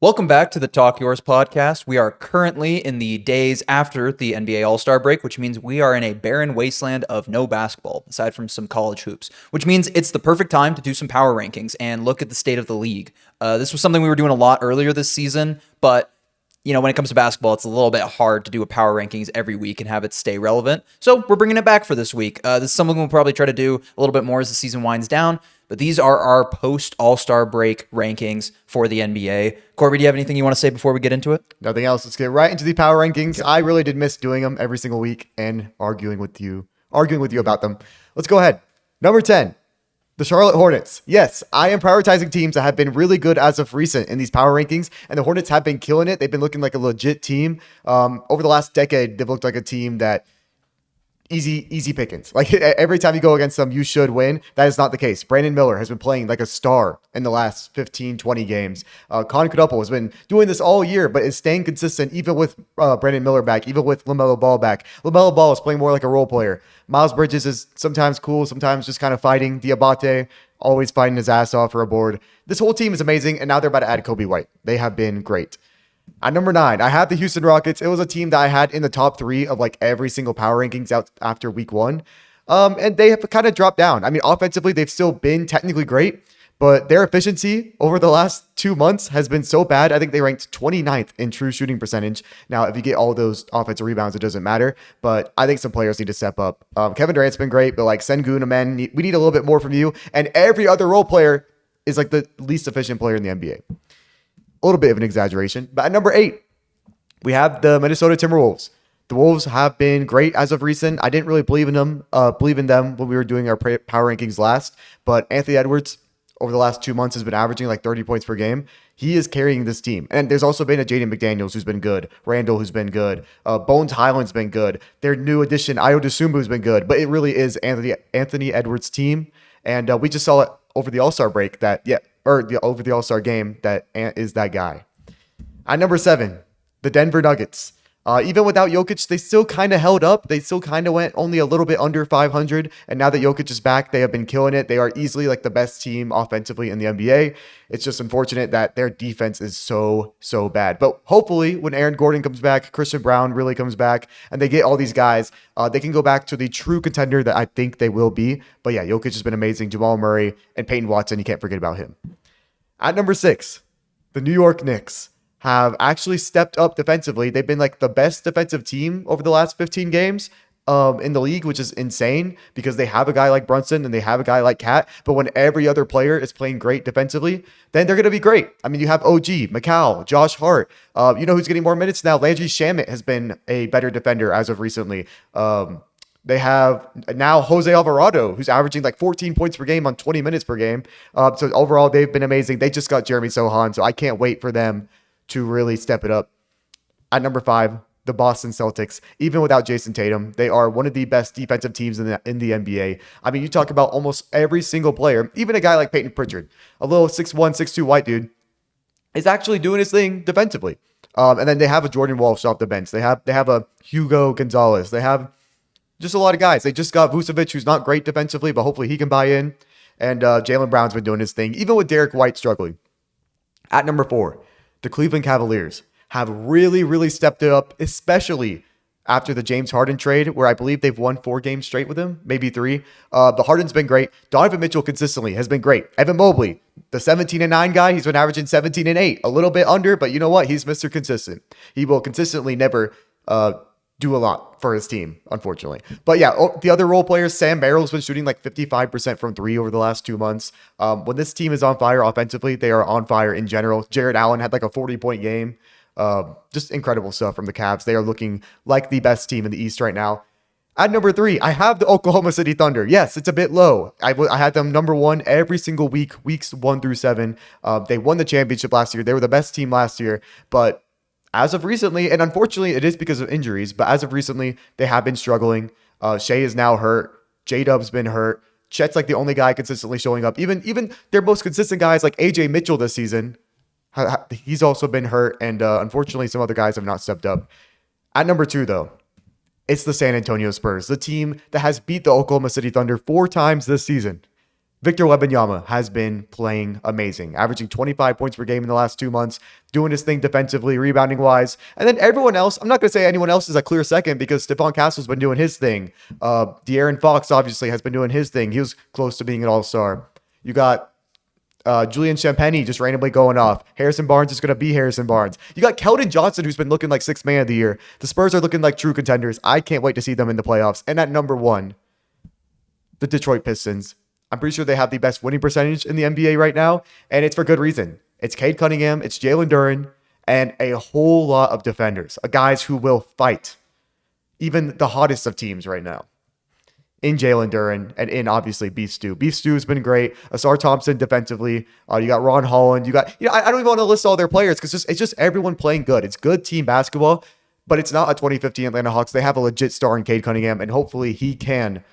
Welcome back to the Talk Yours podcast. We are currently in the days after the NBA All-Star break, which means we are in a barren wasteland of no basketball, aside from some college hoops, which means it's the perfect time to do some power rankings and look at the state of the league. This was something we were doing a lot earlier this season, but when it comes to basketball, it's a little bit hard to do a power rankings every week and have it stay relevant. So we're bringing it back for this week. This is something we'll probably try to do a little bit more as the season winds down. But these are our post All-Star break rankings for the NBA. Corbe, do you have anything you want to say before we get into it? Nothing else. Let's get right into the power rankings. I really did miss doing them every single week and arguing with you about them. Let's go ahead. Number 10, the Charlotte Hornets. Yes, I am prioritizing teams that have been really good as of recent in these power rankings, and the Hornets have been killing it. They've been looking like a legit team. Over the last decade, they've looked like a team that easy pickings. Like every time you go against them, you should win. That is not the case. Brandon Miller has been playing like a star in the last 15, 20 games. Con Cadopo has been doing this all year, but is staying consistent even with Brandon Miller back, even with LaMelo Ball back. LaMelo Ball is playing more like a role player. Miles Bridges is sometimes cool, sometimes just kind of fighting. Diabate, always fighting his ass off for a board. This whole team is amazing, and now they're about to add Kobe White. They have been great. At number 9, I have the Houston Rockets. It was a team that I had in the top 3 of like every single power rankings out after week 1. And they have kind of dropped down. I mean, offensively, they've still been technically great, but their efficiency over the last 2 months has been so bad. I think they ranked 29th in true shooting percentage. Now, if you get all those offensive rebounds, it doesn't matter. But I think some players need to step up. Kevin Durant's been great, but like Sengun, man, we need a little bit more from you. And every other role player is like the least efficient player in the NBA. A little bit of an exaggeration. But at number 8, we have the Minnesota Timberwolves. The Wolves have been great as of recent. I didn't really believe in them when we were doing our power rankings last. But Anthony Edwards, over the last 2 months, has been averaging like 30 points per game. He is carrying this team. And there's also been a Jaden McDaniels who's been good. Randall who's been good. Bones Highland's been good. Their new addition, Ayo Dosunmu, has been good. But it really is Anthony Edwards' team. And we just saw it over the All-Star break over the All-Star game that Ant is that guy. At number 7, the Denver Nuggets. Even without Jokic, they still kind of held up. They still kind of went only a little bit under 500. And now that Jokic is back, they have been killing it. They are easily like the best team offensively in the NBA. It's just unfortunate that their defense is so bad. But hopefully when Aaron Gordon comes back, Christian Brown really comes back, and they get all these guys, they can go back to the true contender that I think they will be. But yeah, Jokic has been amazing. Jamal Murray and Peyton Watson, you can't forget about him. At number 6, the New York Knicks have actually stepped up defensively. They've been like the best defensive team over the last 15 games in the league, which is insane because they have a guy like Brunson and they have a guy like Cat. But when every other player is playing great defensively, then they're going to be great. I mean, you have OG, McCall, Josh Hart. You know who's getting more minutes now? Landry Shamet has been a better defender as of recently. They have now Jose Alvarado, who's averaging like 14 points per game on 20 minutes per game. So overall, they've been amazing. They just got Jeremy Sohan, so I can't wait for them to really step it up. At number 5, the Boston Celtics. Even without Jason Tatum, they are one of the best defensive teams in the NBA. I mean, you talk about almost every single player, even a guy like Peyton Pritchard, a little 6'1", 6'2" white dude, is actually doing his thing defensively. And then they have a Jordan Walsh off the bench. They have a Hugo Gonzalez. They have just a lot of guys. They just got Vucevic, who's not great defensively, but hopefully he can buy in. And Jaylen Brown's been doing his thing, even with Derek White struggling. At number 4, the Cleveland Cavaliers have really stepped it up, especially after the James Harden trade, where I believe they've won 4 games straight with him, maybe 3. The Harden's been great. Donovan Mitchell consistently has been great. Evan Mobley, the 17-9 guy, he's been averaging 17-8, a little bit under, but you know what? He's Mr. Consistent. He will consistently never do a lot for his team, unfortunately. But yeah, the other role players, Sam Merrill's been shooting like 55% from 3 over the last 2 months. When this team is on fire offensively, they are on fire in general. Jared Allen had like a 40-point game. Just incredible stuff from the Cavs. They are looking like the best team in the East right now. At number 3, I have the Oklahoma City Thunder. Yes, it's a bit low. I had them number 1 every single week, weeks 1 through 7. They won the championship last year. They were the best team last year, but as of recently, and unfortunately it is because of injuries, but as of recently, they have been struggling. Shea is now hurt. J-Dub's been hurt. Chet's like the only guy consistently showing up. Even their most consistent guys like AJ Mitchell this season, he's also been hurt, and unfortunately some other guys have not stepped up. At number 2, though, it's the San Antonio Spurs, the team that has beat the Oklahoma City Thunder 4 times this season. Victor Wembanyama has been playing amazing, averaging 25 points per game in the last 2 months, doing his thing defensively, rebounding wise. And then everyone else, I'm not going to say anyone else is a clear second because Stephon Castle's been doing his thing. De'Aaron Fox obviously has been doing his thing. He was close to being an all-star. You got Julian Champagny just randomly going off. Harrison Barnes is going to be Harrison Barnes. You got Keldon Johnson, who's been looking like sixth man of the year. The Spurs are looking like true contenders. I can't wait to see them in the playoffs. And at number 1, the Detroit Pistons. I'm pretty sure they have the best winning percentage in the NBA right now, and it's for good reason. It's Cade Cunningham, it's Jalen Duren, and a whole lot of defenders, guys who will fight even the hottest of teams right now. In Jalen Duren and in obviously Beef Stew. Beef Stew has been great. Asar Thompson defensively. You got Ron Holland. You got, I don't even want to list all their players because it's just everyone playing good. It's good team basketball, but it's not a 2015 Atlanta Hawks. They have a legit star in Cade Cunningham, and hopefully he can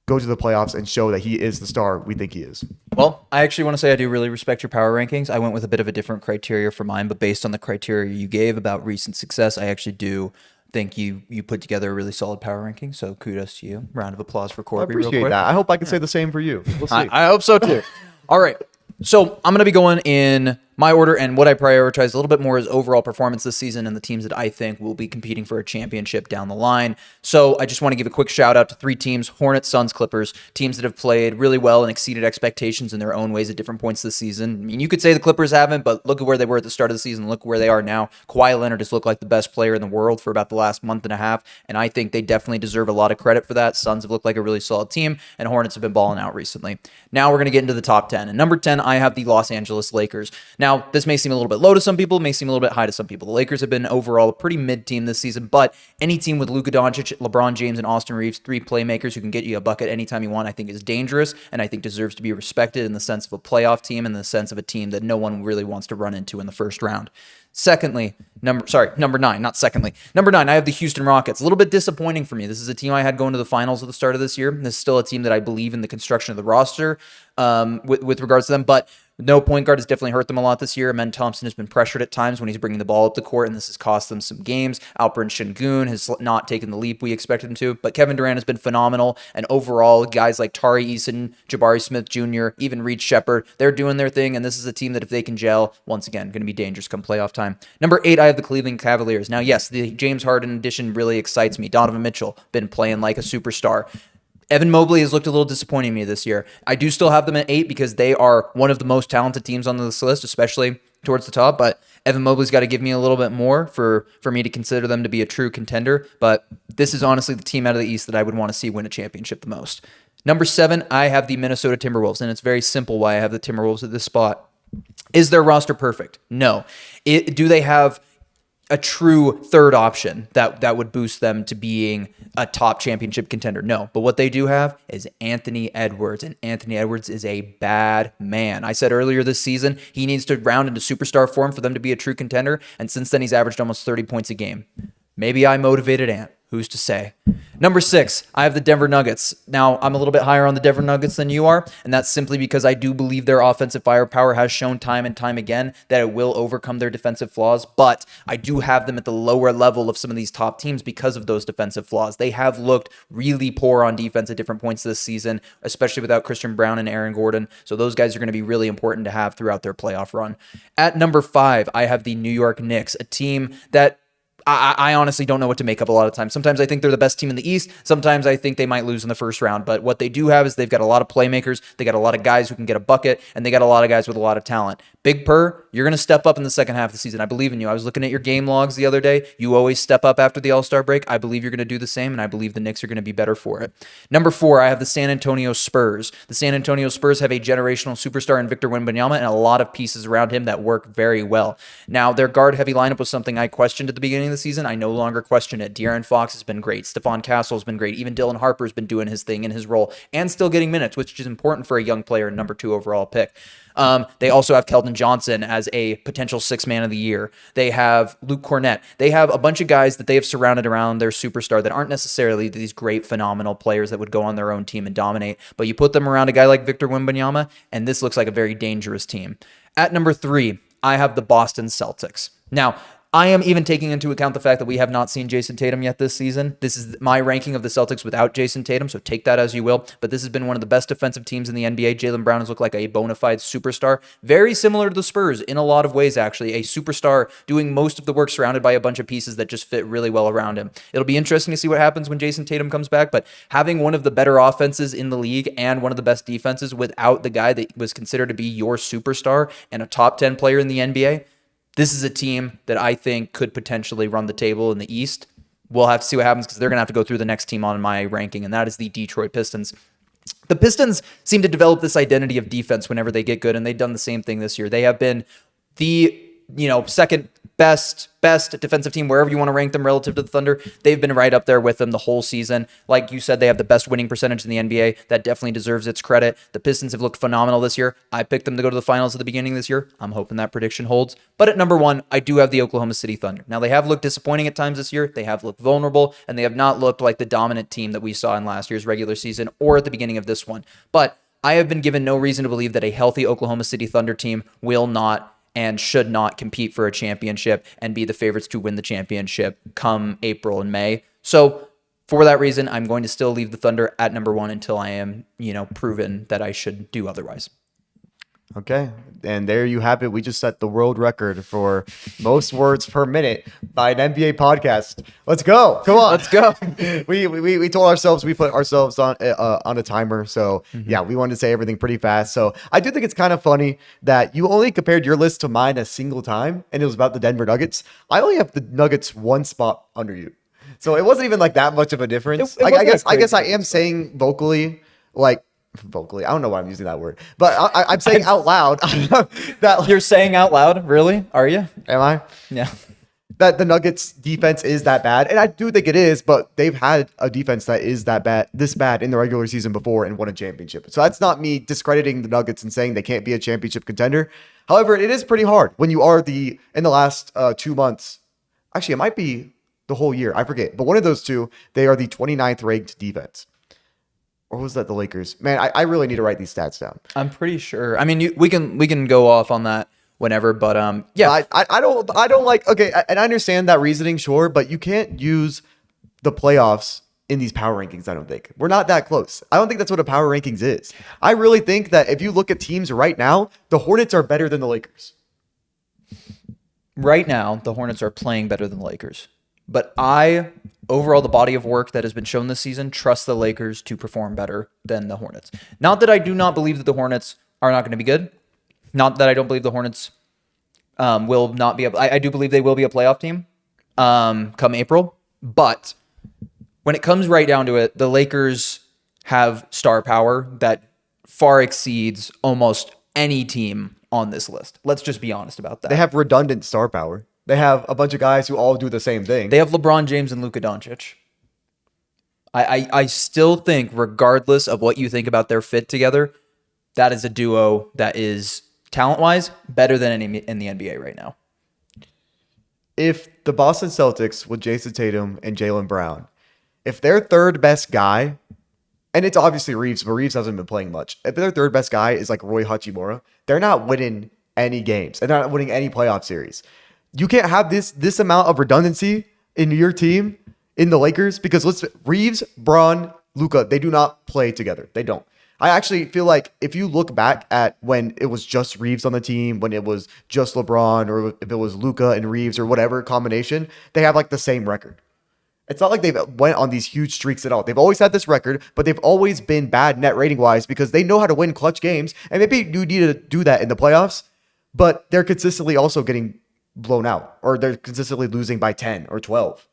go to the playoffs and show that he is the star we think he is. Well, I actually want to say I do really respect your power rankings. I went with a bit of a different criteria for mine, but based on the criteria you gave about recent success, I actually do think you put together a really solid power ranking. So kudos to you. Round of applause for Corbe. I appreciate that. I hope I can say the same for you. We'll see. I hope so too. All right. So I'm going to be going in my order, and what I prioritize a little bit more is overall performance this season and the teams that I think will be competing for a championship down the line. So I just want to give a quick shout out to 3 teams: Hornets, Suns, Clippers, teams that have played really well and exceeded expectations in their own ways at different points this season. I mean, you could say the Clippers haven't, but look at where they were at the start of the season. Look where they are now. Kawhi Leonard has looked like the best player in the world for about the last month and a half, and I think they definitely deserve a lot of credit for that. Suns have looked like a really solid team, and Hornets have been balling out recently. Now we're going to get into the top 10. And number 10, I have the Los Angeles Lakers. Now, this may seem a little bit low to some people, may seem a little bit high to some people. The Lakers have been overall a pretty mid team this season, but any team with Luka Doncic, LeBron James, and Austin Reeves, 3 playmakers who can get you a bucket anytime you want, I think is dangerous, and I think deserves to be respected in the sense of a playoff team and the sense of a team that no one really wants to run into in the first round. Secondly, number 9, not secondly. Number 9, I have the Houston Rockets. A little bit disappointing for me. This is a team I had going to the finals at the start of this year. This is still a team that I believe in the construction of the roster with regards to them, but no point guard has definitely hurt them a lot this year. Amen Thompson has been pressured at times when he's bringing the ball up the court, and this has cost them some games. Alperen Şengün has not taken the leap we expected him to, but Kevin Durant has been phenomenal, and overall, guys like Tari Eason, Jabari Smith Jr., even Reed Shepherd, they're doing their thing, and this is a team that if they can gel, once again, going to be dangerous come playoff time. Number 8, I have the Cleveland Cavaliers. Now, yes, the James Harden addition really excites me. Donovan Mitchell, been playing like a superstar. Evan Mobley has looked a little disappointing to me this year. I do still have them at 8 because they are one of the most talented teams on this list, especially towards the top. But Evan Mobley's got to give me a little bit more for me to consider them to be a true contender. But this is honestly the team out of the East that I would want to see win a championship the most. Number 7, I have the Minnesota Timberwolves, and it's very simple why I have the Timberwolves at this spot. Is their roster perfect? No. Do they have a true third option that would boost them to being a top championship contender? No. But what they do have is Anthony Edwards, and Anthony Edwards is a bad man. I said earlier this season, he needs to round into superstar form for them to be a true contender, and since then he's averaged almost 30 points a game. Maybe I motivated Ant. Who's to say? Number 6, I have the Denver Nuggets. Now, I'm a little bit higher on the Denver Nuggets than you are, and that's simply because I do believe their offensive firepower has shown time and time again that it will overcome their defensive flaws, but I do have them at the lower level of some of these top teams because of those defensive flaws. They have looked really poor on defense at different points this season, especially without Christian Brown and Aaron Gordon, so those guys are going to be really important to have throughout their playoff run. At number 5, I have the New York Knicks, a team that I honestly don't know what to make of a lot of times. Sometimes I think they're the best team in the East. Sometimes I think they might lose in the first round. But what they do have is they've got a lot of playmakers. They got a lot of guys who can get a bucket, and they got a lot of guys with a lot of talent. Big Purr, you're going to step up in the second half of the season. I believe in you. I was looking at your game logs the other day. You always step up after the All-Star break. I believe you're going to do the same, and I believe the Knicks are going to be better for it. Number 4, I have the San Antonio Spurs. The San Antonio Spurs have a generational superstar in Victor Wembanyama and a lot of pieces around him that work very well. Now, their guard-heavy lineup was something I questioned at the beginning of the season. I no longer question it. De'Aaron Fox has been great. Stephon Castle has been great. Even Dylan Harper's been doing his thing in his role and still getting minutes, which is important for a young player and number 2 overall pick. They also have Keldon Johnson as a potential 6th man of the year. They have Luke Cornett. They have a bunch of guys that they have surrounded around their superstar that aren't necessarily these great, phenomenal players that would go on their own team and dominate. But you put them around a guy like Victor Wembanyama, and this looks like a very dangerous team. At number 3, I have the Boston Celtics. Now, I am even taking into account the fact that we have not seen Jason Tatum yet this season. This is my ranking of the Celtics without Jason Tatum, so take that as you will. But this has been one of the best defensive teams in the NBA. Jaylen Brown has looked like a bona fide superstar. Very similar to the Spurs in a lot of ways, actually. A superstar doing most of the work surrounded by a bunch of pieces that just fit really well around him. It'll be interesting to see what happens when Jason Tatum comes back, but having one of the better offenses in the league and one of the best defenses without the guy that was considered to be your superstar and a top 10 player in the NBA, this is a team that I think could potentially run the table in the East. We'll have to see what happens because they're going to have to go through the next team on my ranking, and that is the Detroit Pistons. The Pistons seem to develop this identity of defense whenever they get good, and they've done the same thing this year. They have been the second best defensive team, wherever you want to rank them relative to the Thunder. They've been right up there with them the whole season. Like you said, they have the best winning percentage in the NBA. That definitely deserves its credit. The Pistons have looked phenomenal this year. I picked them to go to the finals at the beginning of this year. I'm hoping that prediction holds. But at number 1, I do have the Oklahoma City Thunder. Now, they have looked disappointing at times this year. They have looked vulnerable, and they have not looked like the dominant team that we saw in last year's regular season or at the beginning of this one. But I have been given no reason to believe that a healthy Oklahoma City Thunder team will not and should not compete for a championship and be the favorites to win the championship come April and May. So for that reason, I'm going to still leave the Thunder at number 1 until I am, proven that I should do otherwise. Okay, and there you have it. We just set the world record for most words per minute by an NBA podcast. Let's go! Come on, let's go. we told ourselves we put ourselves on a timer, so yeah, we wanted to say everything pretty fast. So I do think it's kind of funny that you only compared your list to mine a single time, and it was about the Denver Nuggets. I only have the Nuggets one spot under you, so it wasn't even like that much of a difference. I guess I am saying vocally. I don't know why I'm using that word, but I'm saying out loud that you're saying out loud. Really? Are you? Am I? Yeah. That the Nuggets defense is that bad. And I do think it is, but they've had a defense that is this bad in the regular season before and won a championship. So that's not me discrediting the Nuggets and saying they can't be a championship contender. However, it is pretty hard when you are in the last 2 months. Actually, it might be the whole year. I forget. But one of those two, they are the 29th ranked defense. Or was that the Lakers? Man, I really need to write these stats down. I'm pretty sure. I mean, we can go off on that whenever, but yeah. I don't like. Okay, and I understand that reasoning, sure, but you can't use the playoffs in these power rankings. I don't think we're not that close. I don't think that's what a power rankings is. I really think that if you look at teams right now, the Hornets are better than the Lakers. Right now, the Hornets are playing better than the Lakers. But overall, the body of work that has been shown this season, trust the Lakers to perform better than the Hornets. Not that I do not believe that the Hornets are not going to be good. Not that I don't believe the Hornets will not be. I do believe they will be a playoff team come April. But when it comes right down to it, the Lakers have star power that far exceeds almost any team on this list. Let's just be honest about that. They have redundant star power. They have a bunch of guys who all do the same thing. They have LeBron James and Luka Doncic. I still think, regardless of what you think about their fit together, that is a duo that is, talent-wise, better than any in the NBA right now. If the Boston Celtics with Jason Tatum and Jaylen Brown, if their third best guy, and it's obviously Reeves, but Reeves hasn't been playing much. If their third best guy is like Roy Hachimura, they're not winning any games. They're not winning any playoff series. You can't have this amount of redundancy in your team in the Lakers because Reeves, Braun, Luka, they do not play together. They don't. I actually feel like if you look back at when it was just Reeves on the team, when it was just LeBron, or if it was Luka and Reeves or whatever combination, they have like the same record. It's not like they've went on these huge streaks at all. They've always had this record, but they've always been bad net rating wise because they know how to win clutch games. And maybe you need to do that in the playoffs, but they're consistently also getting blown out, or they're consistently losing by 10 or 12.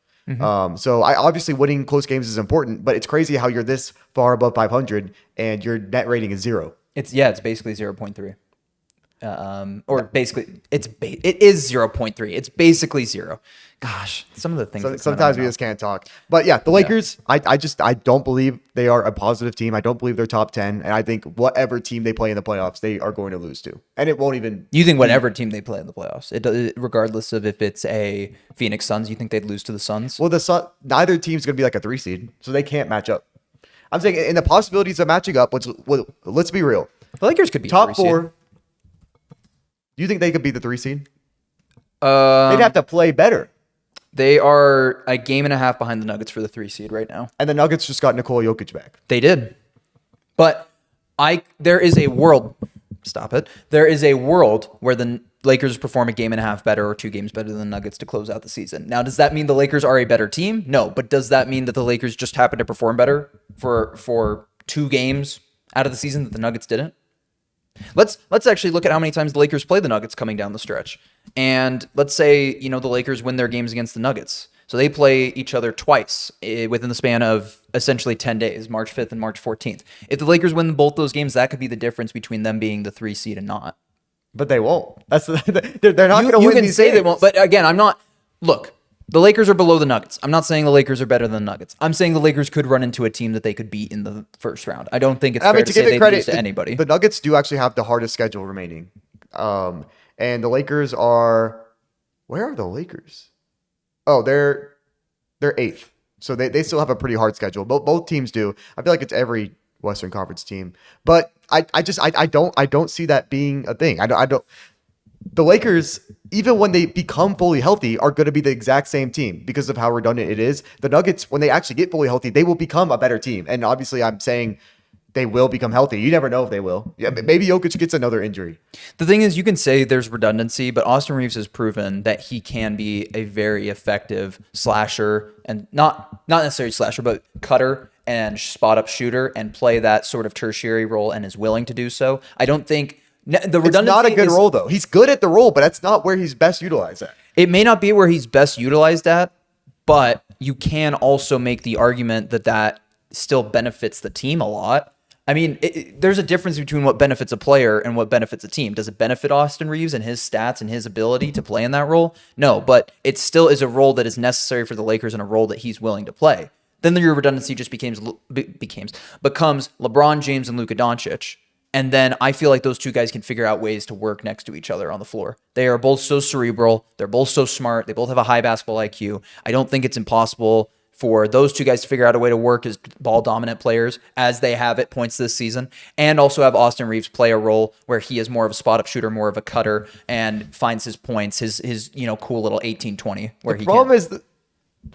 So obviously winning close games is important, but it's crazy how you're this far above 500 and your net rating is 0. It's basically 0.3. Or basically it is 0.3. It's basically 0. Gosh, some of the things. So sometimes we just can't talk. But yeah, the Lakers, yeah. I don't believe they are a positive team. I don't believe they're top 10. And I think whatever team they play in the playoffs, they are going to lose to. And it won't even. You think whatever team they play in the playoffs, regardless of if it's a Phoenix Suns, you think they'd lose to the Suns? Well, neither team's going to be like a 3 seed, so they can't match up. I'm saying in the possibilities of matching up, let's be real. The Lakers could be top 4. Do you think they could be the 3 seed? They'd have to play better. They are a game and a half behind the Nuggets for the 3 seed right now. And the Nuggets just got Nikola Jokic back. They did. But there is a world. Stop it. There is a world where the Lakers perform a game and a half better or 2 games better than the Nuggets to close out the season. Now, does that mean the Lakers are a better team? No. But does that mean that the Lakers just happen to perform better for 2 games out of the season that the Nuggets didn't? Let's actually look at how many times the Lakers play the Nuggets coming down the stretch. And let's say, the Lakers win their games against the Nuggets. So they play each other twice within the span of essentially 10 days, March 5th and March 14th. If the Lakers win both those games, that could be the difference between them being the 3 seed and not. But they won't. They're not going to win You can these say games. they won't, but again, I'm not. Look, the Lakers are below the Nuggets. I'm not saying the Lakers are better than the Nuggets. I'm saying the Lakers could run into a team that they could beat in the first round. I don't think it's fair to say they lose to anybody. The Nuggets do actually have the hardest schedule remaining. And the Lakers are... Where are the Lakers? Oh, they're 8th. So they still have a pretty hard schedule. Both teams do. I feel like it's every Western Conference team. But I don't see that being a thing. I don't. The Lakers, even when they become fully healthy, are going to be the exact same team because of how redundant it is. The Nuggets, when they actually get fully healthy, they will become a better team. And obviously, I'm saying they will become healthy. You never know if they will. Yeah, maybe Jokic gets another injury. The thing is, you can say there's redundancy, but Austin Reeves has proven that he can be a very effective slasher, and not necessarily slasher, but cutter and spot up shooter, and play that sort of tertiary role, and is willing to do so. I don't think the redundancy. It's not a good role, though. He's good at the role, but that's not where he's best utilized at. It may not be where he's best utilized at, but you can also make the argument that still benefits the team a lot. I mean, there's a difference between what benefits a player and what benefits a team. Does it benefit Austin Reeves and his stats and his ability to play in that role? No, but it still is a role that is necessary for the Lakers and a role that he's willing to play. Then your redundancy just becomes LeBron James and Luka Doncic. And then I feel like those 2 guys can figure out ways to work next to each other on the floor. They are both so cerebral. They're both so smart. They both have a high basketball IQ. I don't think it's impossible for those 2 guys to figure out a way to work as ball dominant players as they have at points this season, and also have Austin Reeves play a role where he is more of a spot up shooter, more of a cutter, and finds his points, his cool little 18-20 where the problem is that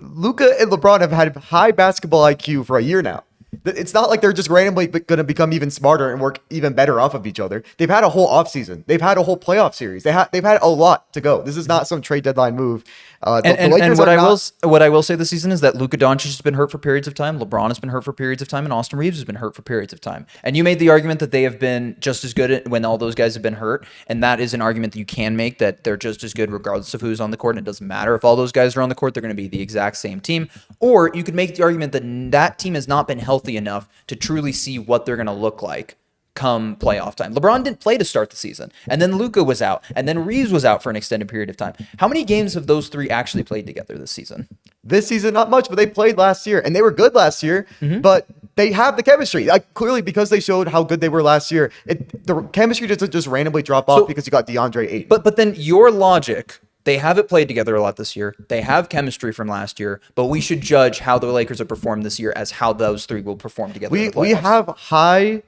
Luka and LeBron have had high basketball IQ for a year now. It's not like they're just randomly going to become even smarter and work even better off of each other. They've had a whole offseason. They've had a whole playoff series. They've had a lot to go. This is not some trade deadline move. And what I will say this season is that Luka Doncic has been hurt for periods of time, LeBron has been hurt for periods of time, and Austin Reeves has been hurt for periods of time. And you made the argument that they have been just as good when all those guys have been hurt, and that is an argument that you can make, that they're just as good regardless of who's on the court, and it doesn't matter if all those guys are on the court, they're going to be the exact same team. Or you could make the argument that that team has not been healthy enough to truly see what they're going to look like come playoff time. LeBron didn't play to start the season, and then Luka was out, and then Reeves was out for an extended period of time. How many games have those 3 actually played together this season? This season, not much, but they played last year, and they were good last year, but they have the chemistry. Clearly, because they showed how good they were last year, the chemistry doesn't just randomly drop off because you got DeAndre Ayton. But then your logic, they haven't played together a lot this year. They have chemistry from last year, but we should judge how the Lakers have performed this year as how those 3 will perform together in the playoffs.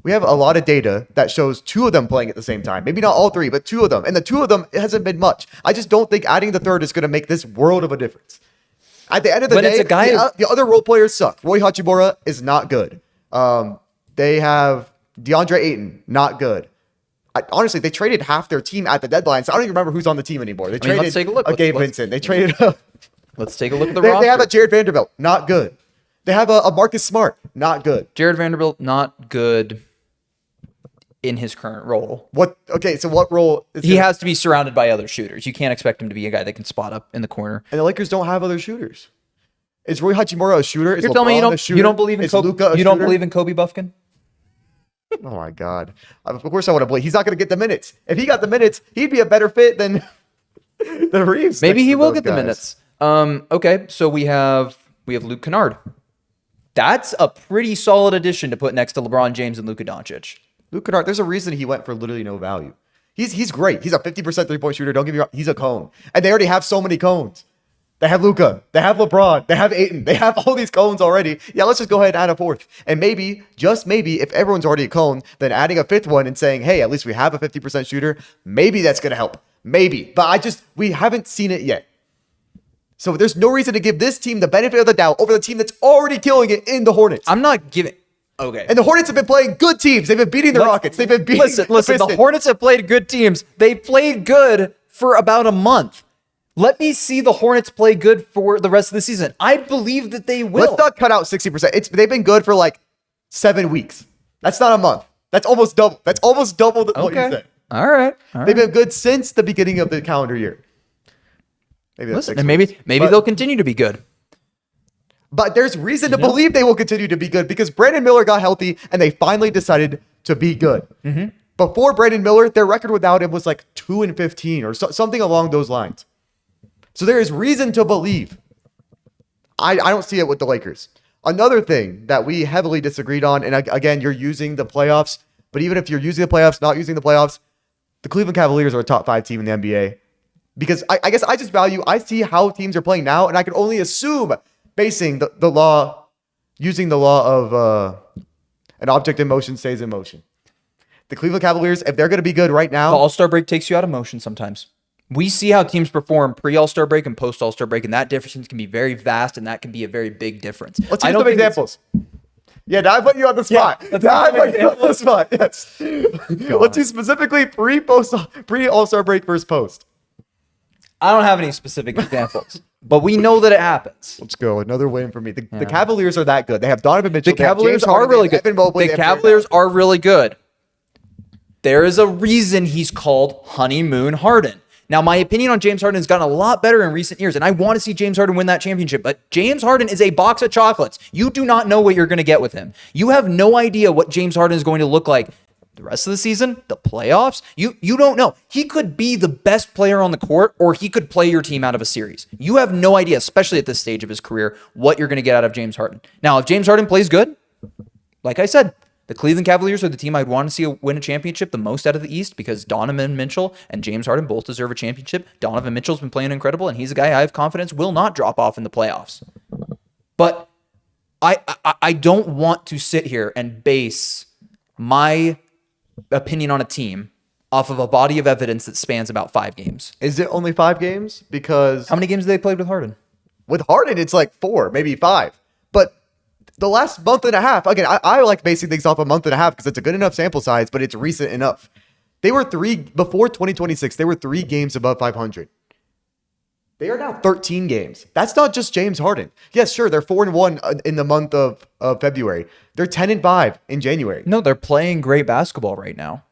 We have a lot of data that shows 2 of them playing at the same time. Maybe not all 3, but 2 of them. And the 2 of them, it hasn't been much. I just don't think adding the 3rd is going to make this world of a difference. At the end of the day, the other role players suck. Roy Hachimura is not good. They have DeAndre Ayton, not good. Honestly, they traded half their team at the deadline, so I don't even remember who's on the team anymore. They traded let's take a look. Gabe Vincent. They traded Let's take a look at the roster. They have a Jared Vanderbilt, not good. They have a Marcus Smart, not good. Jared Vanderbilt, not good in his current role. Okay, so what role? He has to be surrounded by other shooters. You can't expect him to be a guy that can spot up in the corner. And the Lakers don't have other shooters. Is Roy Hachimura a shooter? You're telling me you don't believe in Kobe? You don't believe in Kobe Buffkin? Oh my God! Of course I want to believe. He's not going to get the minutes. If he got the minutes, he'd be a better fit than Reeves. Maybe he will get the minutes. Okay, so we have Luke Kennard. That's a pretty solid addition to put next to LeBron James and Luka Doncic. Luke Kennard, there's a reason he went for literally no value. He's great. He's a 50% three-point shooter. Don't get me wrong. He's a cone. And they already have so many cones. They have Luka. They have LeBron. They have Ayton. They have all these cones already. Yeah, let's just go ahead and add a 4th. And maybe, just maybe, if everyone's already a cone, then adding a 5th one and saying, hey, at least we have a 50% shooter, maybe that's going to help. Maybe. But we haven't seen it yet. So there's no reason to give this team the benefit of the doubt over the team that's already killing it in the Hornets. I'm not giving. Okay. And the Hornets have been playing good teams. They've been beating the Rockets. They've been beating Listen, the Hornets have played good teams. They played good for about a month. Let me see the Hornets play good for the rest of the season. I believe that they will. Let's not cut out 60%. They've been good for like 7 weeks. That's not a month. That's almost double. That's almost double what you said. All right. They've been good since the beginning of the calendar year. Maybe that's Listen, and maybe they'll continue to be good. But there's reason to believe they will continue to be good because Brandon Miller got healthy and they finally decided to be good. Mm-hmm. Before Brandon Miller, their record without him was like 2-15 or something along those lines. So there is reason to believe. I don't see it with the Lakers. Another thing that we heavily disagreed on, and again, you're using the playoffs, but even if you're using the playoffs, not using the playoffs, the Cleveland Cavaliers are a top 5 team in the NBA. Because I guess I see how teams are playing now, and I can only assume, basing using the law of an object in motion stays in motion. The Cleveland Cavaliers, if they're going to be good right now. The All-Star break takes you out of motion sometimes. We see how teams perform pre-All-Star break and post-All-Star break, and that difference can be very vast, and that can be a very big difference. Let's use some examples. Yeah, now I put you on the spot. Yeah, Yes. Let's do specifically pre-All-Star break versus post. I don't have any specific examples, but we know that it happens. Let's go. Another win for me. The Cavaliers are that good. They have Donovan Mitchell. The Cavaliers are really good. The Cavaliers are really good. There is a reason he's called Honeymoon Harden. Now, my opinion on James Harden has gotten a lot better in recent years, and I want to see James Harden win that championship, but James Harden is a box of chocolates. You do not know what you're going to get with him. You have no idea what James Harden is going to look like the rest of the season, the playoffs. You don't know. He could be the best player on the court, or he could play your team out of a series. You have no idea, especially at this stage of his career, what you're going to get out of James Harden. Now, if James Harden plays good, like I said, the Cleveland Cavaliers are the team I'd want to see win a championship the most out of the East because Donovan Mitchell and James Harden both deserve a championship. Donovan Mitchell's been playing incredible, and he's a guy I have confidence will not drop off in the playoffs. But I don't want to sit here and base my opinion on a team off of a body of evidence that spans about 5 games. Is it only 5 games? Because how many games have they played with Harden? With Harden, it's like 4, maybe 5. But the last month and a half, again, I like basing things off a month and a half because it's a good enough sample size, but it's recent enough. They were before 2026, they were 3 games above 500. They are now 13 games. That's not just James Harden. Yes, sure, they're 4-1 in the month of February. They're 10-5 in January. No, they're playing great basketball right now.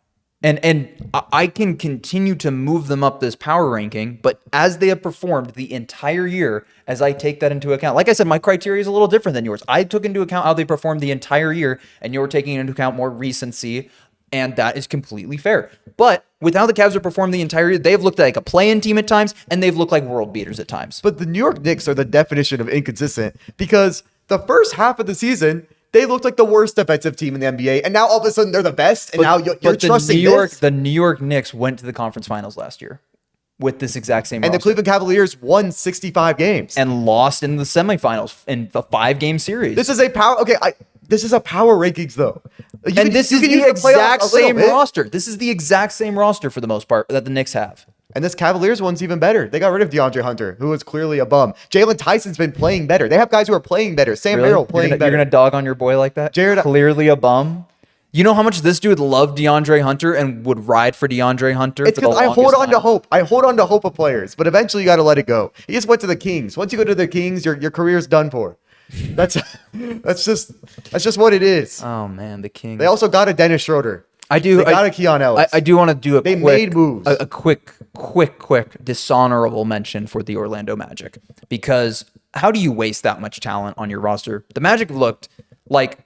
And I can continue to move them up this power ranking, but as they have performed the entire year, as I take that into account, like I said, my criteria is a little different than yours. I took into account how they performed the entire year, and you're taking into account more recency, and that is completely fair. But with how the Cavs have performed the entire year, they've looked like a play-in team at times, and they've looked like world beaters at times. But the New York Knicks are the definition of inconsistent because the first half of the season, they looked like the worst defensive team in the NBA, and now all of a sudden they're the best, and now you're trusting this? The New York Knicks went to the conference finals last year with this exact same roster. And the Cleveland Cavaliers won 65 games. And lost in the semifinals in the 5-game series. This is a power... this is a power rankings, though. This is the exact same roster. This is the exact same roster for the most part that the Knicks have. And this Cavaliers one's even better. They got rid of DeAndre Hunter, who was clearly a bum. Jalen Tyson's been playing better. They have guys who are playing better. Sam Merrill playing better. You're going to dog on your boy like that? Clearly a bum. You know how much this dude loved DeAndre Hunter and would ride for DeAndre Hunter? It's because I hold on to hope. I hold on to hope of players, but eventually you got to let it go. He just went to the Kings. Once you go to the Kings, your career's done for. That's just what it is. Oh man, the Kings. They also got a Dennis Schroeder. They got a Keon Ellis. I do want to do made moves. A quick dishonorable mention for the Orlando Magic, because how do you waste that much talent on your roster? The Magic looked like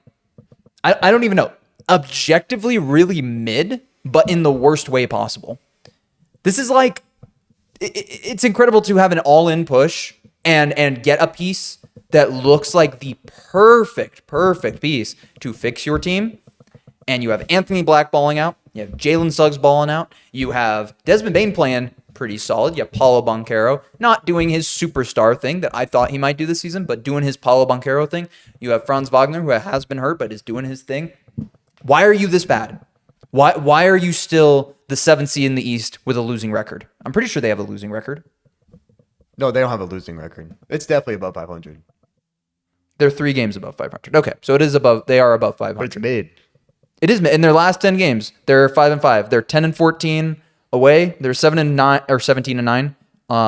I don't even know, objectively really mid, but in the worst way possible. This is like it's incredible to have an all-in push and get a piece that looks like the perfect piece to fix your team. And you have Anthony Black balling out. You have Jalen Suggs balling out. You have Desmond Bane playing pretty solid. You have Paulo Banchero not doing his superstar thing that I thought he might do this season, but doing his Paulo Banchero thing. You have Franz Wagner, who has been hurt, but is doing his thing. Why are you this bad? Why are you still the 7th seed in the East with a losing record. I'm pretty sure they have a losing record. No, they don't have a losing record. It's definitely above 500. They're 3 games above 500. Okay, so it is above. They are above 500. But it's mid. It is in their last 10 games. They're 5-5. They're 10-14 away. They're 7-9 or 17-9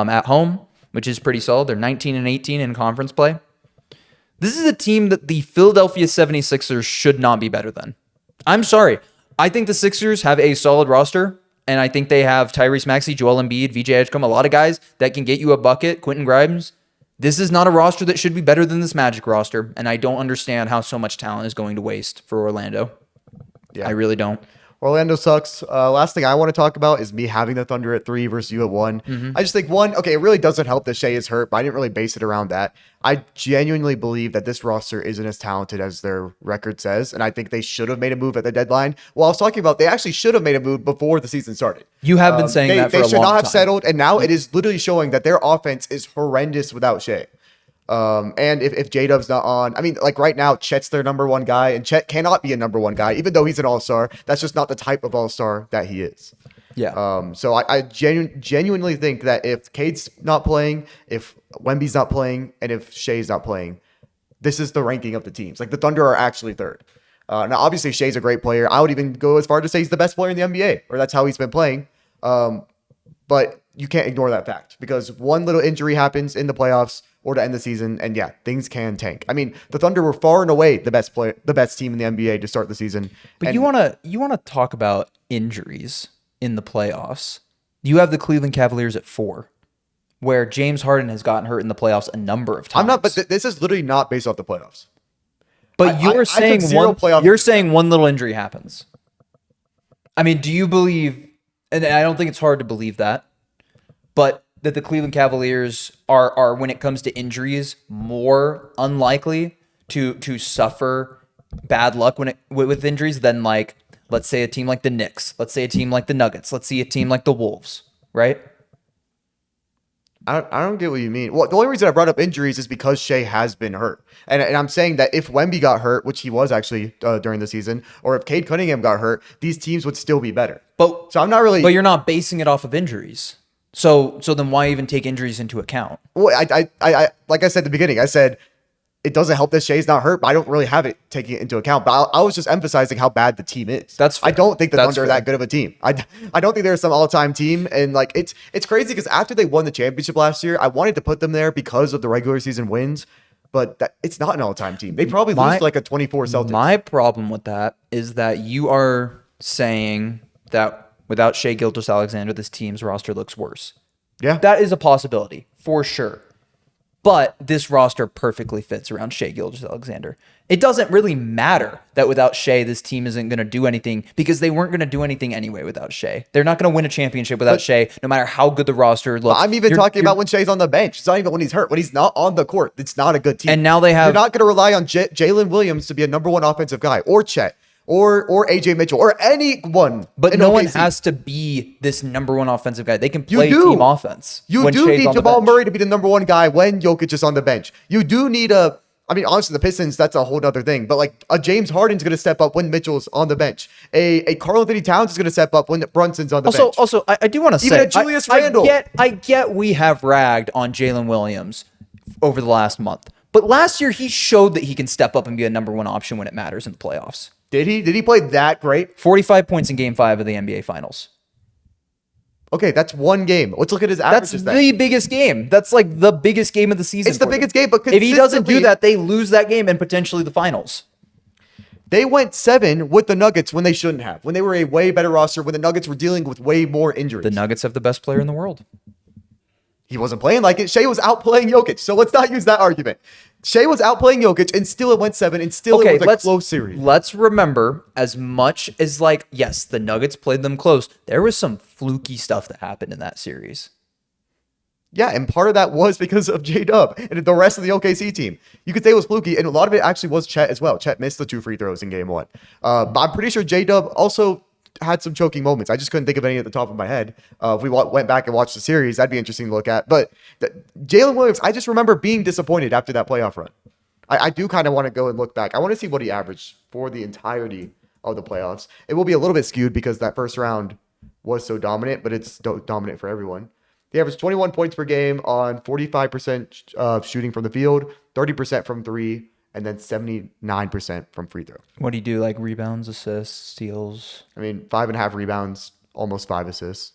at home, which is pretty solid. They're 19-18 in conference play. This is a team that the Philadelphia 76ers should not be better than. I'm sorry. I think the Sixers have a solid roster, and I think they have Tyrese Maxey, Joel Embiid, VJ Edgecombe, a lot of guys that can get you a bucket, Quentin Grimes. This is not a roster that should be better than this Magic roster, and I don't understand how so much talent is going to waste for Orlando. Yeah. I really don't. Orlando sucks. Last thing I want to talk about is me having the Thunder at 3 versus you at 1. Mm-hmm. I just think, okay, it really doesn't help that Shea is hurt, but I didn't really base it around that. I genuinely believe that this roster isn't as talented as their record says, and I think they should have made a move at the deadline. Well, I was talking about they actually should have made a move before the season started. You have been saying that for a long time. They should not have settled, and now it is literally showing that their offense is horrendous without Shea. And if J-Dub's not on, I mean, like right now, Chet's their number 1 guy, and Chet cannot be a number 1 guy, even though he's an all-star. That's just not the type of all-star that he is. Yeah. So I genuinely think that if Cade's not playing, if Wemby's not playing, and if Shea's not playing, this is the ranking of the teams. Like the Thunder are actually 3rd. Now, obviously, Shea's a great player. I would even go as far to say he's the best player in the NBA, or that's how he's been playing. But you can't ignore that fact because one little injury happens in the playoffs or to end the season, and yeah, things can tank. I mean, the Thunder were far and away the best team in the NBA to start the season. But you wanna talk about injuries in the playoffs. You have the Cleveland Cavaliers at 4, where James Harden has gotten hurt in the playoffs a number of times. But this is literally not based off the playoffs. But you're saying one little injury happens. I mean, do you believe? And I don't think it's hard to believe that, but that the Cleveland Cavaliers are when it comes to injuries more unlikely to suffer bad luck with injuries than, like, let's say a team like the Knicks, let's say a team like the Nuggets, let's see a team like the Wolves, right? I don't get what you mean. Well, the only reason I brought up injuries is because Shea has been hurt. And I'm saying that if Wemby got hurt, which he was actually during the season, or if Cade Cunningham got hurt, these teams would still be better. So I'm not really... But you're not basing it off of injuries. So then why even take injuries into account? Well, I like I said at the beginning, I said it doesn't help that Shea's not hurt, but I don't really have it taking it into account. But I was just emphasizing how bad the team is. That's fair. I don't think the Thunder are that good of a team. I don't think they're some all-time team. And like it's crazy because after they won the championship last year, I wanted to put them there because of the regular season wins. But it's not an all-time team. They probably lose to like a 24 Celtics. My problem with that is that you are saying that without Shea Gilgeous-Alexander, this team's roster looks worse. Yeah. That is a possibility, for sure. But this roster perfectly fits around Shea Gilgeous-Alexander. It doesn't really matter that without Shea, this team isn't going to do anything because they weren't going to do anything anyway without Shea. They're not going to win a championship without Shea, no matter how good the roster looks. I'm even talking about when Shea's on the bench. It's not even when he's hurt. When he's not on the court, it's not a good team. And now they have... You're not going to rely on Jalen Williams to be a number 1 offensive guy, or Chet, or AJ Mitchell, or anyone. But no one has to be this number 1 offensive guy. They can play team offense. You do need Jamal Murray to be the number 1 guy when Jokic is on the bench. You do need honestly, the Pistons, that's a whole other thing. But like a James Harden's going to step up when Mitchell's on the bench. A Karl-Anthony Towns is going to step up when Brunson's on the bench. Also, I do want to say, even a Julius Randle. I get we have ragged on Jalen Williams over the last month. But last year, he showed that he can step up and be a number 1 option when it matters in the playoffs. Did he? Did he play that great? 45 points in Game 5 of the NBA Finals. Okay, that's one game. Let's look at his averages. That's the biggest game. That's like the biggest game of the season. It's the biggest game, but if he doesn't do that, they lose that game and potentially the finals. They went 7 with the Nuggets when they shouldn't have. When they were a way better roster, when the Nuggets were dealing with way more injuries. The Nuggets have the best player in the world. He wasn't playing like it. Shea was outplaying Jokic. So let's not use that argument. Shea was outplaying Jokic and still it went 7 and still it was a close series. Let's remember, as much as like, yes, the Nuggets played them close, there was some fluky stuff that happened in that series. Yeah, and part of that was because of J-Dub and the rest of the OKC team. You could say it was fluky, and a lot of it actually was Chet as well. Chet missed the 2 free throws in Game 1. But I'm pretty sure J-Dub also had some choking moments. I just couldn't think of any at the top of my head. If we went back and watched the series, that'd be interesting to look at. But Jalen Williams, I just remember being disappointed after that playoff run. I do kind of want to go and look back. I want to see what he averaged for the entirety of the playoffs. It will be a little bit skewed because that first round was so dominant, but it's dominant for everyone. They averaged 21 points per game on 45% of shooting from the field, 30% from three, and then 79% from free throw. What do you do? Like rebounds, assists, steals? I mean, 5.5 rebounds, almost 5 assists.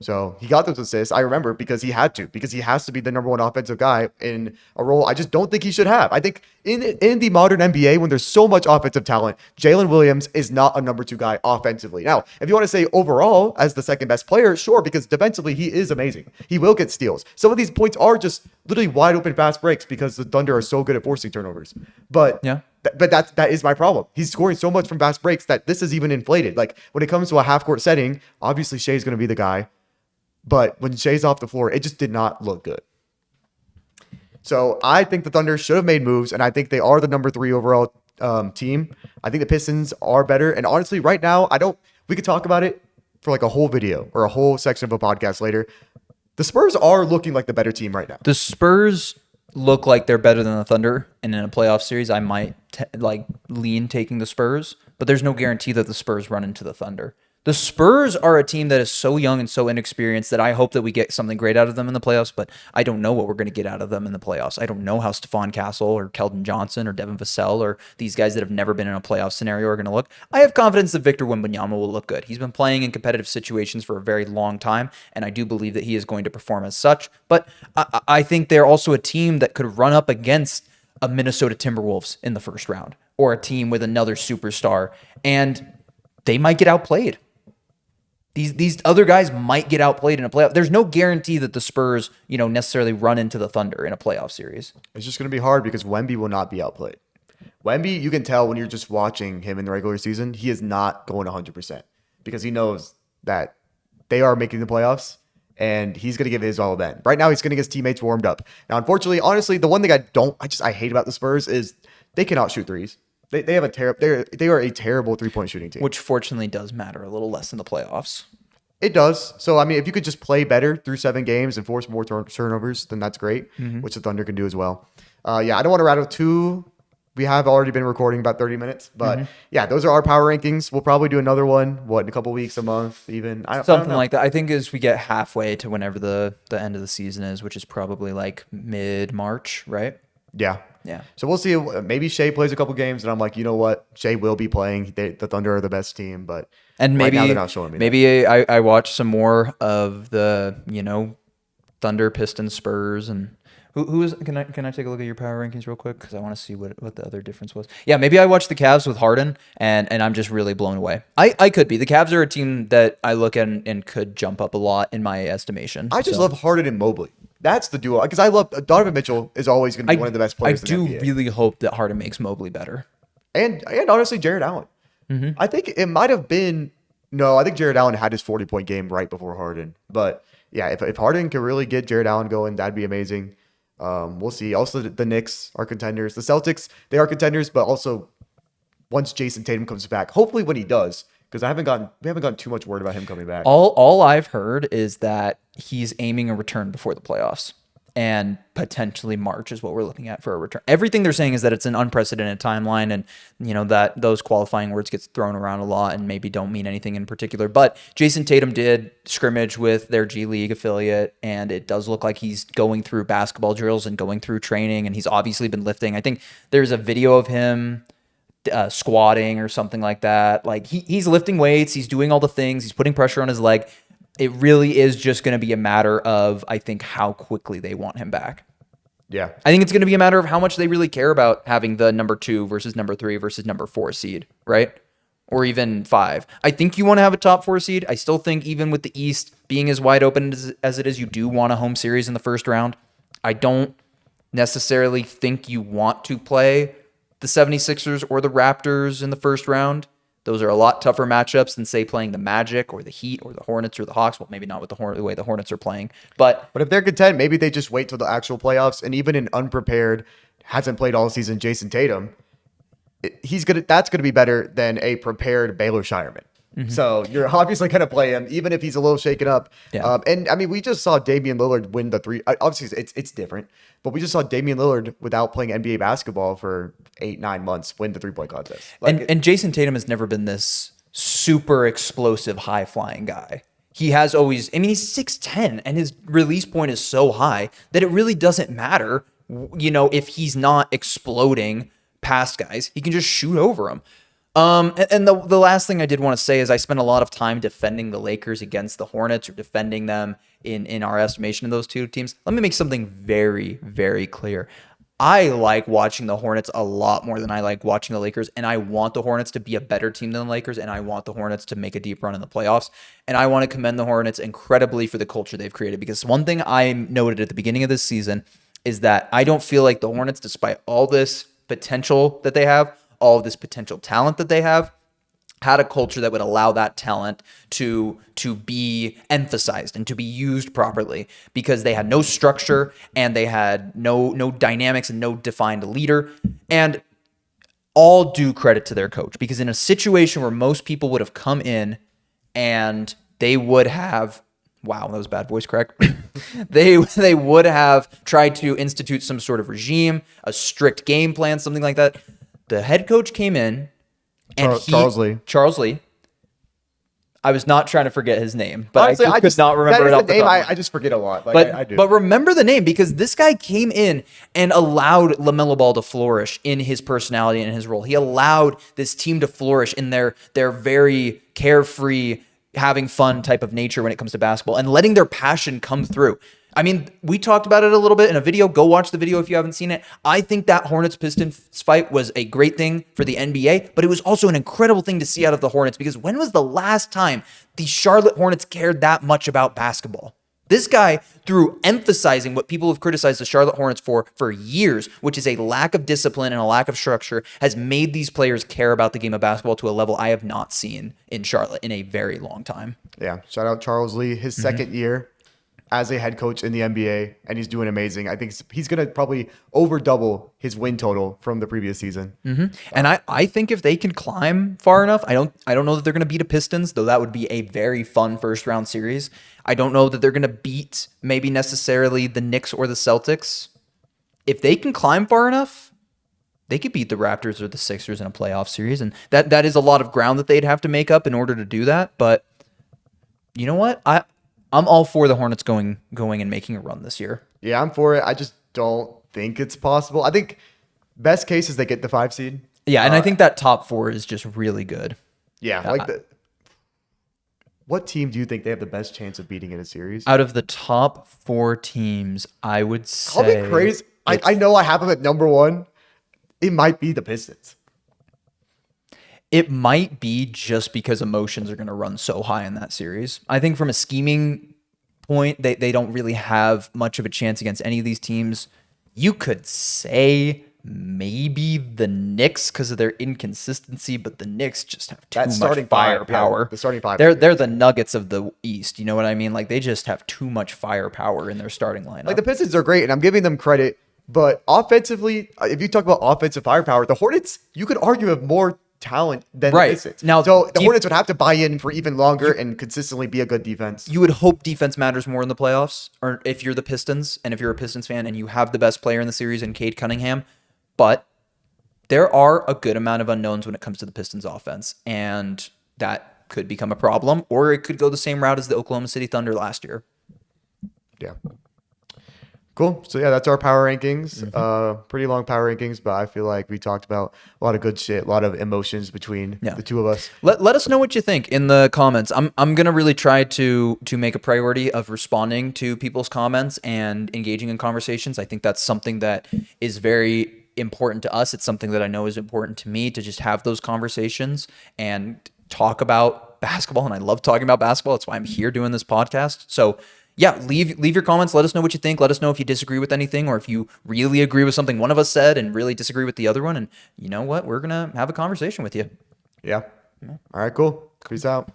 So he got those assists. I remember because he had to, because he has to be the number one offensive guy in a role I just don't think he should have. I think in the modern NBA, when there's so much offensive talent, Jalen Williams is not a number 2 guy offensively. Now, if you want to say overall as the second best player, sure, because defensively he is amazing. He will get steals. Some of these points are just literally wide open fast breaks because the Thunder are so good at forcing turnovers. But Yeah. But that is my problem. He's scoring so much from fast breaks that this is even inflated. Like when it comes to a half court setting, obviously Shea's going to be the guy. But when Shea's off the floor, it just did not look good. So I think the Thunder should have made moves, and I think they are the number 3 overall team. I think the Pistons are better. And honestly, right now, we could talk about it for like a whole video or a whole section of a podcast later. The Spurs are looking like the better team right now. The Spurs look like they're better than the Thunder, and in a playoff series, I might lean taking the Spurs, but there's no guarantee that the Spurs run into the Thunder. The Spurs are a team that is so young and so inexperienced that I hope that we get something great out of them in the playoffs, but I don't know what we're going to get out of them in the playoffs. I don't know how Stephon Castle or Keldon Johnson or Devin Vassell or these guys that have never been in a playoff scenario are going to look. I have confidence that Victor Wembanyama will look good. He's been playing in competitive situations for a very long time, and I do believe that he is going to perform as such, but I think they're also a team that could run up against a Minnesota Timberwolves in the first round or a team with another superstar, and they might get outplayed. These other guys might get outplayed in a playoff. There's no guarantee that the Spurs, necessarily run into the Thunder in a playoff series. It's just going to be hard because Wemby will not be outplayed. Wemby, you can tell when you're just watching him in the regular season, he is not going 100% because he knows that they are making the playoffs and he's going to give his all then. Right now, he's getting his teammates warmed up. Now, unfortunately, honestly, the one thing I hate about the Spurs is they cannot shoot threes. They are a terrible 3-point shooting team. Which fortunately does matter a little less in the playoffs. It does. So, I mean, if you could just play better through 7 games and force more turnovers, then that's great, which the Thunder can do as well. I don't want to rattle too. We have already been recording about 30 minutes, but yeah, those are our power rankings. We'll probably do another one, in a couple weeks, a month, even. Something like that. I think as we get halfway to whenever the end of the season is, which is probably like mid-March, right? Yeah. Yeah. So we'll see. Maybe Shea plays a couple games, and I'm like, you know what? Shea will be playing. The Thunder are the best team, but maybe right now they're not showing me. Maybe I watch some more of the Thunder, Pistons, Spurs, and who is? Can I take a look at your power rankings real quick because I want to see what the other difference was. Yeah, maybe I watched the Cavs with Harden, and I'm just really blown away. I could be. The Cavs are a team that I look at and could jump up a lot in my estimation. I just love Harden and Mobley. That's the duo because I love Donovan Mitchell is always going to be one of the best players. I do in the NBA. really hope that Harden makes Mobley better, and honestly, Jared Allen. I think it might have been I think Jared Allen had his 40-point game right before Harden, but yeah, if Harden can really get Jared Allen going, that'd be amazing. We'll see. Also, the Knicks are contenders. The Celtics, they are contenders, but also once Jason Tatum comes back, hopefully when he does, because we haven't gotten too much word about him coming back. All I've heard is that he's aiming a return before the playoffs, and potentially March is what we're looking at for a return. Everything they're saying is that it's an unprecedented timeline, and that those qualifying words get thrown around a lot and maybe don't mean anything in particular. But Jason Tatum did scrimmage with their G League affiliate, and it does look like he's going through basketball drills and going through training, and he's obviously been lifting. I think there's a video of him squatting or something like that. Like he's lifting weights, he's doing all the things, he's putting pressure on his leg. It really is just going to be a matter of, I think, how quickly they want him back. Yeah. I think it's going to be a matter of how much they really care about having the number 2 versus number 3 versus number 4 seed, right? Or even 5. I think you want to have a top 4 seed. I still think even with the East being as wide open as it is, you do want a home series in the first round. I don't necessarily think you want to play the 76ers or the Raptors in the first round. Those are a lot tougher matchups than, say, playing the Magic or the Heat or the Hornets or the Hawks. Well, maybe not with the way the Hornets are playing. But if they're content, maybe they just wait till the actual playoffs. And even an unprepared, hasn't played all season Jason Tatum, that's gonna be better than a prepared Baylor Shireman. So you're obviously going to play him, even if he's a little shaken up. Yeah. And I mean, we just saw Damian Lillard win the 3. Obviously, it's different, but we just saw Damian Lillard, without playing NBA basketball for 8-9 months, win the 3-point contest. And Jason Tatum has never been this super explosive, high flying guy. he has always, I mean, he's 6'10", and his release point is so high that it really doesn't matter, if he's not exploding past guys. He can just shoot over them. And the last thing I did want to say is I spent a lot of time defending the Lakers against the Hornets, or defending them in our estimation of those two teams. Let me make something very, very clear. I like watching the Hornets a lot more than I like watching the Lakers, and I want the Hornets to be a better team than the Lakers, and I want the Hornets to make a deep run in the playoffs, and I want to commend the Hornets incredibly for the culture they've created, because one thing I noted at the beginning of this season is that I don't feel like the Hornets, despite all this potential that they have, all of this potential talent that they have, had a culture that would allow that talent to be emphasized and to be used properly, because they had no structure and they had no dynamics and no defined leader. And all due credit to their coach, because in a situation where most people would have come in and they would have, wow, that was bad voice crack. they would have tried to institute some sort of regime, a strict game plan, something like that. The head coach came in, and Charles Lee. I was not trying to forget his name, but honestly, I could not remember it off the name. top. I just forget a lot. But I do. But remember the name, because this guy came in and allowed LaMelo Ball to flourish in his personality and his role. He allowed this team to flourish in their very carefree, having fun type of nature when it comes to basketball, and letting their passion come through. I mean, we talked about it a little bit in a video. Go watch the video if you haven't seen it. I think that Hornets-Pistons fight was a great thing for the NBA, but it was also an incredible thing to see out of the Hornets, because when was the last time the Charlotte Hornets cared that much about basketball? This guy, through emphasizing what people have criticized the Charlotte Hornets for years, which is a lack of discipline and a lack of structure, has made these players care about the game of basketball to a level I have not seen in Charlotte in a very long time. Yeah, shout out Charles Lee, his second year as a head coach in the NBA, and he's doing amazing. I think he's going to probably over double his win total from the previous season. And I think if they can climb far enough, I don't know that they're going to beat a Pistons, though that would be a very fun first round series. I don't know that they're going to beat maybe necessarily the Knicks or the Celtics. If they can climb far enough, they could beat the Raptors or the Sixers in a playoff series, and that is a lot of ground that they'd have to make up in order to do that. But you know what? I'm all for the Hornets going and making a run this year. Yeah, I'm for it. I just don't think it's possible. I think best case is they get the 5 seed. Yeah, and I think that top 4 is just really good. Yeah, what team do you think they have the best chance of beating in a series? Out of the top 4 teams, I would say... Call me crazy. I know I have them at number 1. It might be the Pistons. It might be just because emotions are going to run so high in that series. I think from a scheming point, they don't really have much of a chance against any of these teams. You could say maybe the Knicks because of their inconsistency, but the Knicks just have too much firepower. Yeah, the starting 5. They're the Nuggets of the East. You know what I mean? Like, they just have too much firepower in their starting lineup. Like, the Pistons are great, and I'm giving them credit. But offensively, if you talk about offensive firepower, the Hornets, you could argue, have more talent than the Pistons. Now, so the Hornets would have to buy in for even longer and consistently be a good defense. You would hope defense matters more in the playoffs, or if you're the Pistons, and if you're a Pistons fan and you have the best player in the series in Cade Cunningham. But there are a good amount of unknowns when it comes to the Pistons offense, and that could become a problem, or it could go the same route as the Oklahoma City Thunder last year. Yeah. Cool. So, yeah, that's our power rankings. Pretty long power rankings, but I feel like we talked about a lot of good shit, a lot of emotions between the two of us. Let us know what you think in the comments. I'm going to really try to make a priority of responding to people's comments and engaging in conversations. I think that's something that is very important to us. It's something that I know is important to me, to just have those conversations and talk about basketball. And I love talking about basketball. That's why I'm here doing this podcast. So, yeah, leave your comments. Let us know what you think. Let us know if you disagree with anything, or if you really agree with something one of us said and really disagree with the other one. And you know what? We're going to have a conversation with you. Yeah. All right, cool. Peace out.